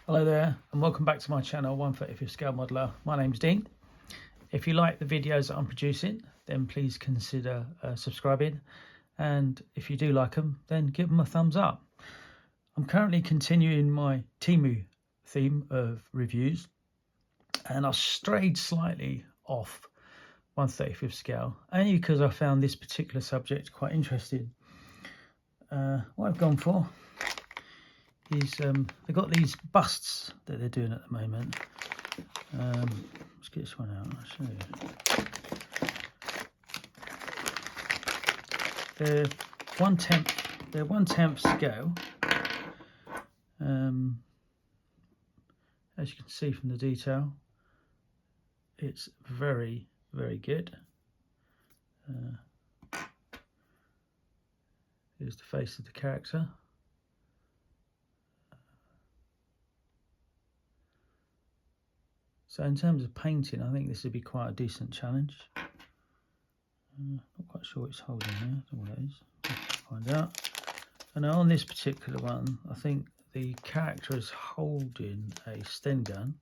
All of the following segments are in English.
Hello there and welcome back to my channel 1/35 scale modeler. My name's Dean. If you like the videos that I'm producing, then please consider subscribing, and if you do like them, then give them a thumbs up. I'm currently continuing my Temu theme of reviews, and I strayed slightly off 1/35 scale only because I found this particular subject quite interesting. What I've gone for is they've got these busts that they're doing at the moment. Let's get this one out, I'll show you. They're 1/10 scale. As you can see from the detail, it's very, very good. Here's the face of the character. So in terms of painting, I think this would be quite a decent challenge. Not quite sure what it's holding there, I don't know what it is. Let's find out. And on this particular one, I think the character is holding a Sten gun.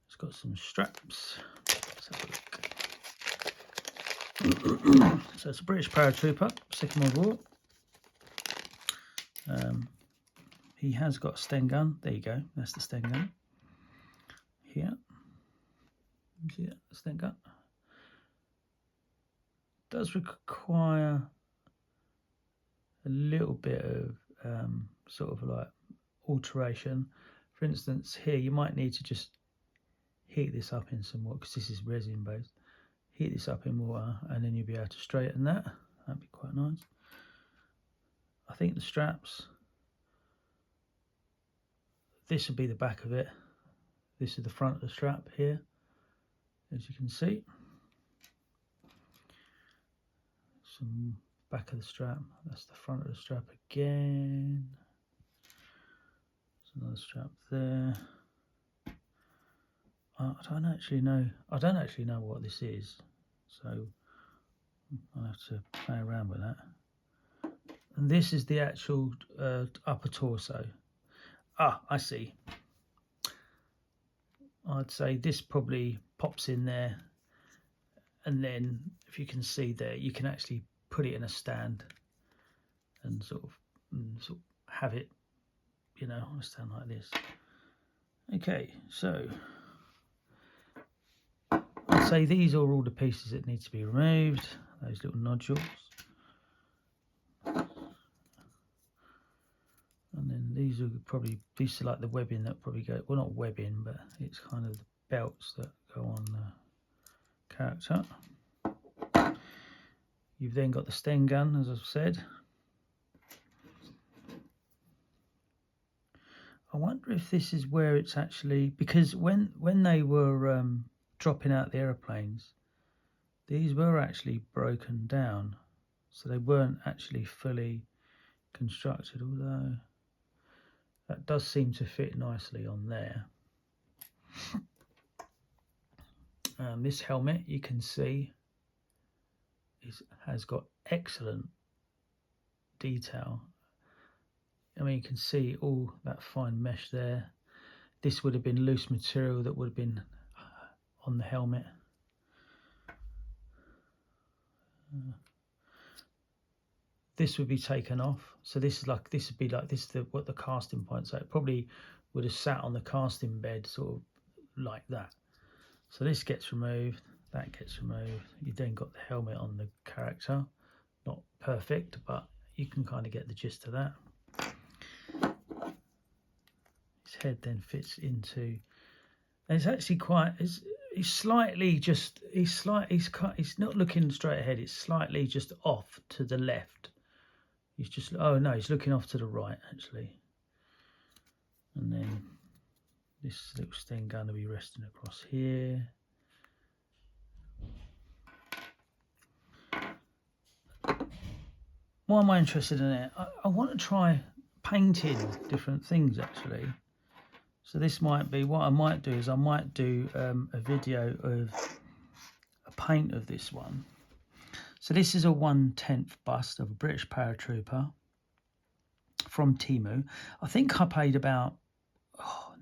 It's got some straps. Let's have a look. So it's a British Paratrooper, Second World War. He has got a Sten gun. There you go, that's the Sten gun. Here, see that Sten gun. Does require a little bit of sort of like alteration. For instance, here you might need to just heat this up in some water, because this is resin based. Heat this up in water and then you'll be able to straighten that. That'd be quite nice. I think the straps, this would be the back of it. This is the front of the strap here, as you can see. Some back of the strap, that's the front of the strap again. There's another strap there. I don't actually know what this is, so I'll have to play around with that. And this is the actual upper torso. Ah, I see. I'd say this probably pops in there, and then if you can see there, you can actually put it in a stand and sort of have it, you know, on a stand like this. Okay, so I'd say these are all the pieces that need to be removed, those little nodules. And then these are like the webbing that probably go, well, not webbing, but it's kind of the belts that go on the character. You've then got the Sten gun, as I've said. I wonder if this is where it's actually, because when they were dropping out the aeroplanes, these were actually broken down, so they weren't actually fully constructed, although that does seem to fit nicely on there. This helmet, you can see, has got excellent detail. I mean, you can see all that fine mesh there. This would have been loose material that would have been on the helmet. This would be taken off, so this is what the casting point. So it probably would have sat on the casting bed, sort of like that. So this gets removed, that gets removed. You then got the helmet on the character, not perfect, but you can kind of get the gist of that. His head then fits into, and it's actually quite. He's not looking straight ahead. It's slightly just off to the left. He's just, oh no, he's looking off to the right actually. And then this little Sten gun to be resting across here. Why am I interested in it? I want to try painting different things actually. So this might be, what I might do is I might do a video of a paint of this one. So this is a 1/10 bust of a British Paratrooper from Temu. I think I paid about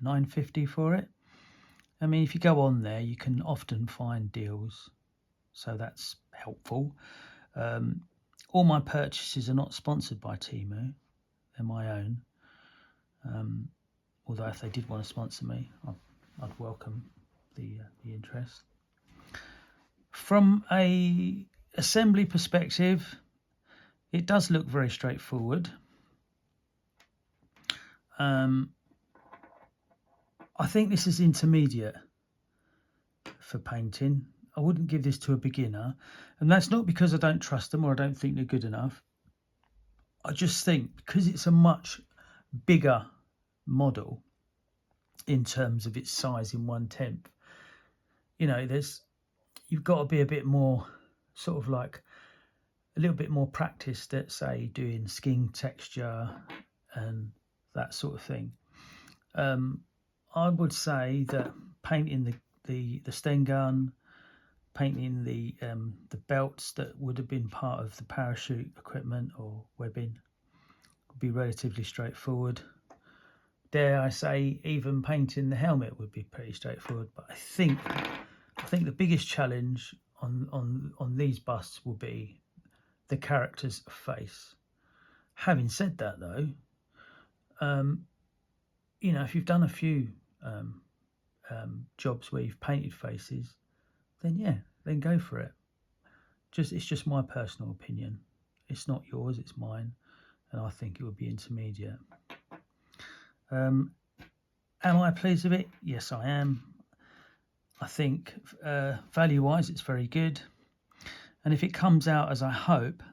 £9.50 for it. I mean, if you go on there, you can often find deals, so that's helpful. All my purchases are not sponsored by Temu, they're my own. Although if they did want to sponsor me, I'd welcome the interest. From a assembly perspective, it does look very straightforward. I think this is intermediate for painting. I wouldn't give this to a beginner, and that's not because I don't trust them or I don't think they're good enough. I just think because it's a much bigger model in terms of its size in 1/10, you know, you've got to be a bit more sort of like a little bit more practiced at, say, doing skin texture and that sort of thing. I would say that painting the Sten gun, painting the belts that would have been part of the parachute equipment or webbing would be relatively straightforward. Dare I say, even painting the helmet would be pretty straightforward. But I think the biggest challenge on these busts will be the character's face. Having said that, though, you know, if you've done a few jobs where you've painted faces, then go for it. It's just my personal opinion. It's not yours, it's mine, and I think it would be intermediate. Am I pleased with it? Yes, I am. I think value-wise, it's very good, and if it comes out as I hope,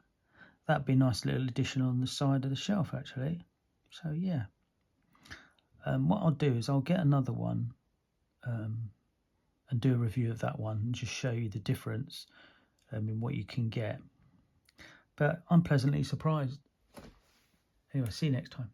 that'd be a nice little addition on the side of the shelf, actually. So yeah. What I'll do is I'll get another one and do a review of that one and just show you the difference in what you can get. But I'm pleasantly surprised. Anyway, see you next time.